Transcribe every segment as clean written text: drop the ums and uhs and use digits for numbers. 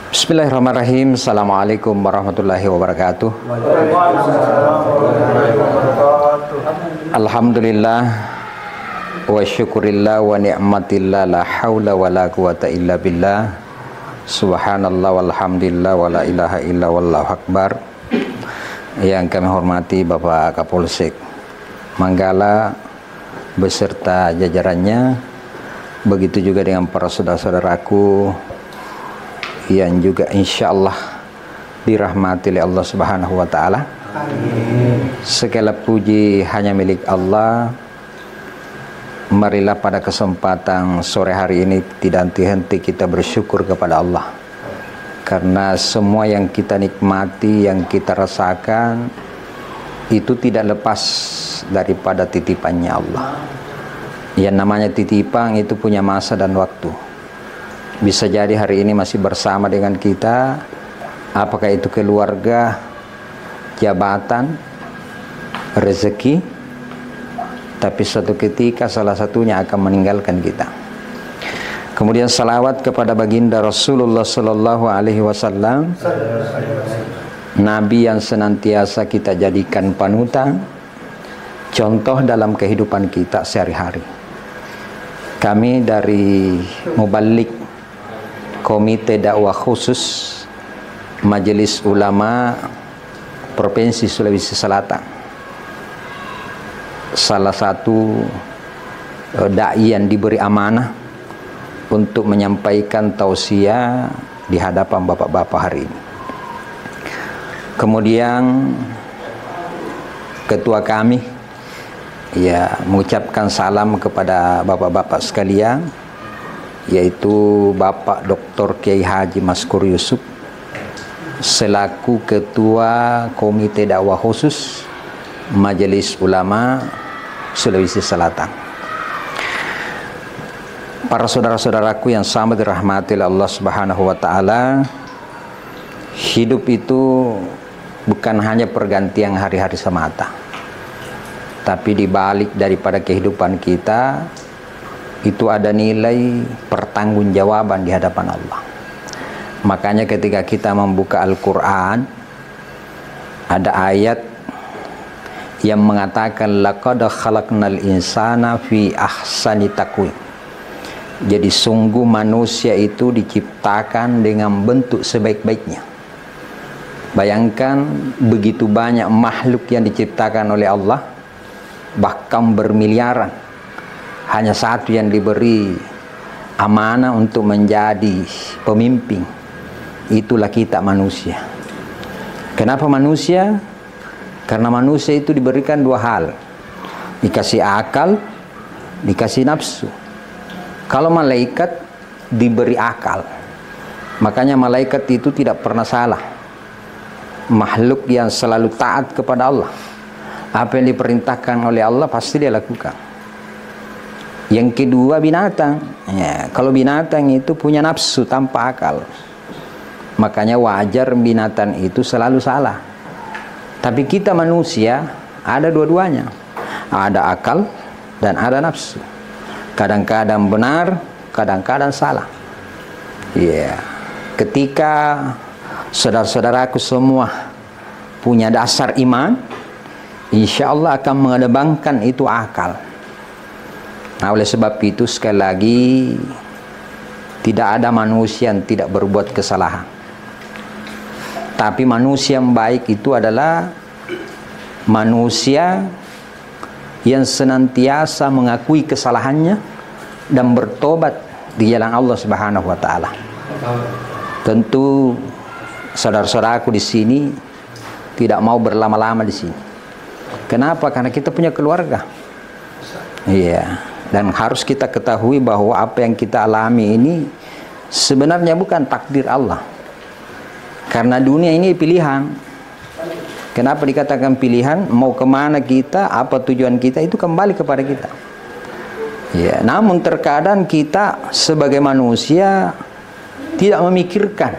Bismillahirrahmanirrahim. Assalamualaikum warahmatullahi wabarakatuh. Alhamdulillah wa syukurillah wa ni'matillah, la hawla wa la quwata illa billah. Subhanallah walhamdulillah wa la ilaha illa wallahu akbar. Yang kami hormati Bapak Kapolsek Manggala beserta jajarannya, begitu juga dengan para saudara-saudaraku yang juga insya Allah dirahmati oleh Allah Subhanahu wa Ta'ala. Segala puji hanya milik Allah. Marilah pada kesempatan sore hari ini tidak henti-henti kita bersyukur kepada Allah, karena semua yang kita nikmati, yang kita rasakan itu tidak lepas daripada titipannya Allah. Yang namanya titipan itu punya masa dan waktu. Bisa jadi hari ini masih bersama dengan kita, apakah itu keluarga, jabatan, rezeki, tapi suatu ketika salah satunya akan meninggalkan kita. Kemudian salawat kepada baginda Rasulullah Sallallahu Alaihi Wasallam, Nabi yang senantiasa kita jadikan panutan, contoh dalam kehidupan kita sehari-hari. Kami dari Mubalik Komite Dakwah Khusus Majelis Ulama Provinsi Sulawesi Selatan, salah satu dai yang diberi amanah untuk menyampaikan tausiah di hadapan bapak-bapak hari ini. Kemudian ketua kami ya mengucapkan salam kepada bapak-bapak sekalian, yaitu Bapak Dr. Kiai Haji Maskur Yusuf selaku Ketua Komite Dakwah Khusus Majelis Ulama Sulawesi Selatan. Para saudara-saudaraku yang sama dirahmati oleh Allah Subhanahu wa Ta'ala, hidup itu bukan hanya pergantian hari-hari semata, tapi di balik daripada kehidupan kita itu ada nilai pertanggungjawaban di hadapan Allah. Makanya ketika kita membuka Al-Quran, ada ayat yang mengatakan laqad khalaqnal insana fi ahsani taqwim. Jadi sungguh manusia itu diciptakan dengan bentuk sebaik-baiknya. Bayangkan begitu banyak makhluk yang diciptakan oleh Allah, bahkan bermiliaran, hanya satu yang diberi amanah untuk menjadi pemimpin, itulah kita manusia. Kenapa manusia? Karena manusia itu diberikan dua hal, dikasih akal, dikasih nafsu. Kalau malaikat diberi akal, makanya malaikat itu tidak pernah salah, makhluk yang selalu taat kepada Allah. Apa yang diperintahkan oleh Allah pasti dia lakukan. Yang kedua binatang ya, kalau binatang itu punya nafsu tanpa akal, makanya wajar binatang itu selalu salah. Tapi kita manusia ada dua-duanya, ada akal dan ada nafsu. Kadang-kadang benar, kadang-kadang salah ya. Ketika saudara-saudaraku semua punya dasar iman, insya Allah akan mengedepankan itu akal. Nah, oleh sebab itu sekali lagi tidak ada manusia yang tidak berbuat kesalahan. Tapi manusia yang baik itu adalah manusia yang senantiasa mengakui kesalahannya dan bertobat di jalan Allah Subhanahu wa Ta'ala. Tentu saudara-saudaraku di sini tidak mau berlama-lama di sini. Kenapa? Karena kita punya keluarga. Iya. Dan harus kita ketahui bahwa apa yang kita alami ini sebenarnya bukan takdir Allah. Karena dunia ini pilihan. Kenapa dikatakan pilihan? Mau kemana kita, apa tujuan kita, itu kembali kepada kita. Ya, namun terkadang kita sebagai manusia tidak memikirkan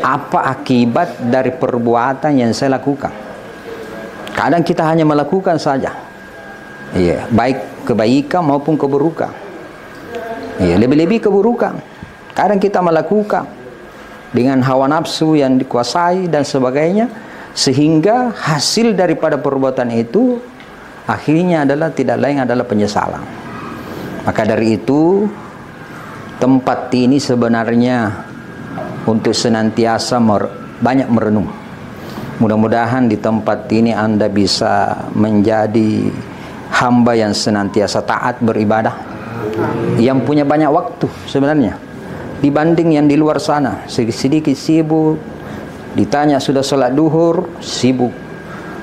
apa akibat dari perbuatan yang saya lakukan. Kadang kita hanya melakukan saja. Iya, baik kebaikan maupun keburukan. Iya, lebih-lebih keburukan. Kadang kita melakukan dengan hawa nafsu yang dikuasai dan sebagainya, sehingga hasil daripada perbuatan itu akhirnya adalah tidak lain adalah penyesalan. Maka dari itu tempat ini sebenarnya untuk senantiasa banyak merenung. Mudah-mudahan di tempat ini Anda bisa menjadi hamba yang senantiasa taat beribadah, yang punya banyak waktu sebenarnya dibanding yang di luar sana. Sedikit sibuk, ditanya sudah sholat duhur, sibuk,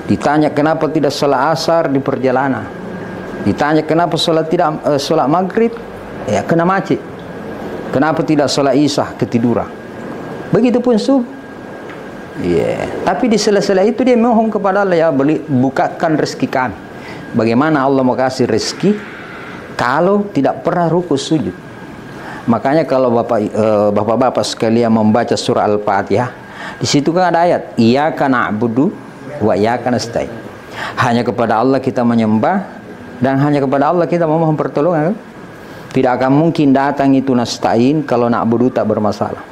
ditanya kenapa tidak sholat asar di perjalanan, ditanya kenapa sholat maghrib, ya kena macet, kenapa tidak sholat isya, ketiduran. Begitupun subuh. Tapi di sela-sela itu dia mohon kepada Allah, ya bukakan rezeki kami. Bagaimana Allah mau kasih rezeki kalau tidak pernah ruku sujud? Makanya kalau bapak-bapak sekalian membaca surah Al-Fatihah, di situ kan ada ayat iyyaka na'budu wa iyyaka nasta'in. Hanya kepada Allah kita menyembah dan hanya kepada Allah kita memohon pertolongan. Tidak akan mungkin datang itu nasta'in kalau na'budu tak bermasalah.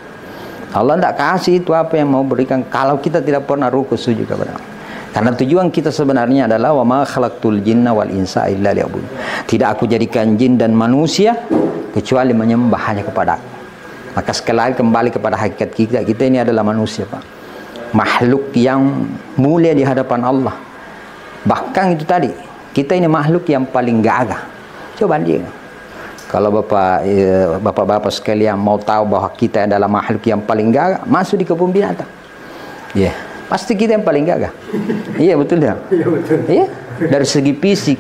Allah tidak kasih itu apa yang mau berikan kalau kita tidak pernah ruku sujud kepada Allah. Karena tujuan kita sebenarnya adalah wa ma khalaqtul jinna wal insa illa liya'budun. Tidak aku jadikan jin dan manusia kecuali menyembah hanya kepada aku. Maka sekali lagi kembali kepada hakikat kita. Kita ini adalah manusia, Pak. Makhluk yang mulia di hadapan Allah. Bahkan itu tadi, kita ini makhluk yang paling gagah. Coba dia. Kalau bapak-bapak sekalian mau tahu bahwa kita adalah makhluk yang paling gagah, masuk di kebun binatang. Pasti kita yang paling gagah. Iya betul ya. Iya. Dari segi fisik,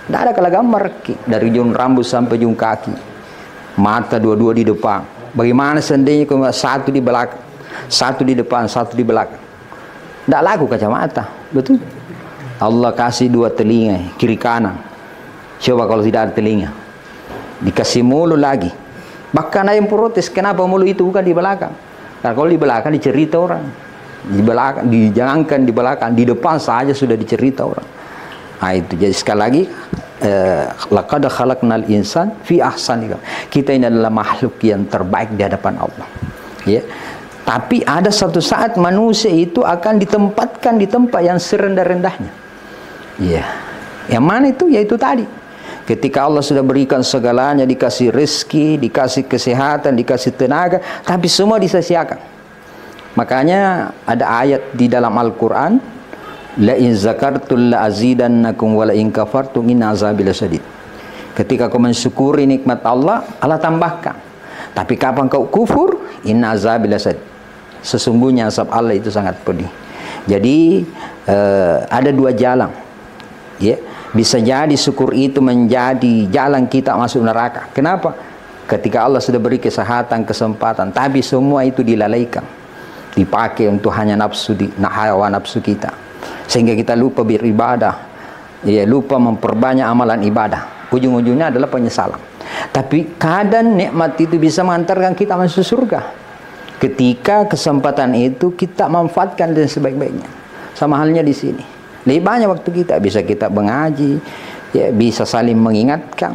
tidak ada kalah gambar. Dari ujung rambut sampai ujung kaki, mata dua-dua di depan. Bagaimana seandainya satu di belakang, satu di depan, satu di belakang? Tidak laku kacamata, betul. Allah kasih dua telinga, kiri kanan. Coba kalau tidak ada telinga. Dikasih mulut lagi. Bahkan ada yang protes, kenapa mulut itu bukan di belakang? Karena kalau di belakang dicerita orang, di belakang dijangankan di belakang, di depan saja sudah dicerita orang. Nah itu jadi sekali lagi, laqad khalaqnal insan fi ahsani. Kita ini adalah makhluk yang terbaik di hadapan Allah. Ya. Tapi ada satu saat manusia itu akan ditempatkan di tempat yang serendah-rendahnya. Ya. Yang mana itu? Yaitu tadi. Ketika Allah sudah berikan segalanya, dikasih rezeki, dikasih kesehatan, dikasih tenaga, tapi semua disia-siakan. Makanya ada ayat di dalam Al-Quran, la in zakartul la azidannakum wa la in kafartum in azabi lasyadid. Ketika kau mensyukuri nikmat Allah, Allah tambahkan. Tapi kapan kau kufur, in azabi lasyadid. Sesungguhnya azab Allah itu sangat pedih. Jadi ada dua jalan. Ya. Bisa jadi syukur itu menjadi jalan kita masuk neraka. Kenapa? Ketika Allah sudah beri kesehatan, kesempatan, tapi semua itu dilalaikan, dipakai untuk hanya hawa nafsu kita, sehingga kita lupa beribadah, ya, lupa memperbanyak amalan ibadah. Ujung-ujungnya adalah penyesalan. Tapi keadaan nikmat itu bisa mengantarkan kita masuk surga ketika kesempatan itu kita manfaatkan dengan sebaik-baiknya. Sama halnya di sini. Lebih banyak waktu kita, bisa kita mengaji, ya, bisa saling mengingatkan.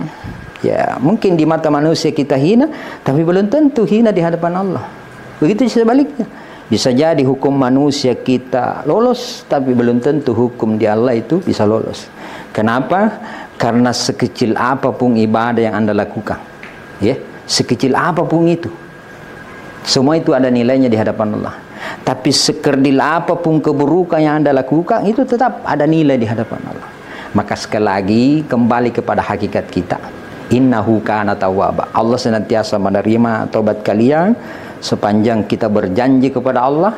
Ya, mungkin di mata manusia kita hina, tapi belum tentu hina di hadapan Allah. Begitu sebaliknya. Bisa jadi hukum manusia kita lolos, tapi belum tentu hukum di Allah itu bisa lolos. Kenapa? Karena sekecil apapun ibadah yang Anda lakukan, ya, sekecil apapun itu, semua itu ada nilainya di hadapan Allah. Tapi sekerdil apapun keburukan yang Anda lakukan, itu tetap ada nilai di hadapan Allah. Maka sekali lagi kembali kepada hakikat kita. Innahu kana tawwaba. Allah senantiasa menerima taubat kalian sepanjang kita berjanji kepada Allah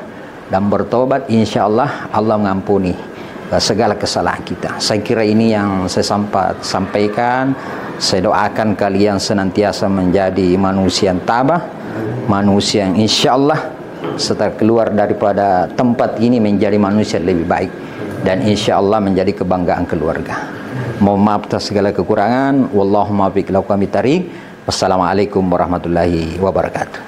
dan bertobat. Insya Allah Allah mengampuni segala kesalahan kita. Saya kira ini yang saya sampaikan. Saya doakan kalian senantiasa menjadi manusia yang tabah, manusia yang insya Allah setelah keluar daripada tempat ini menjadi manusia lebih baik, dan insya Allah menjadi kebanggaan keluarga. Mohon maaf atas segala kekurangan. Wallahu muwaffiq ila aqwamit thariq. Wassalamualaikum warahmatullahi wabarakatuh.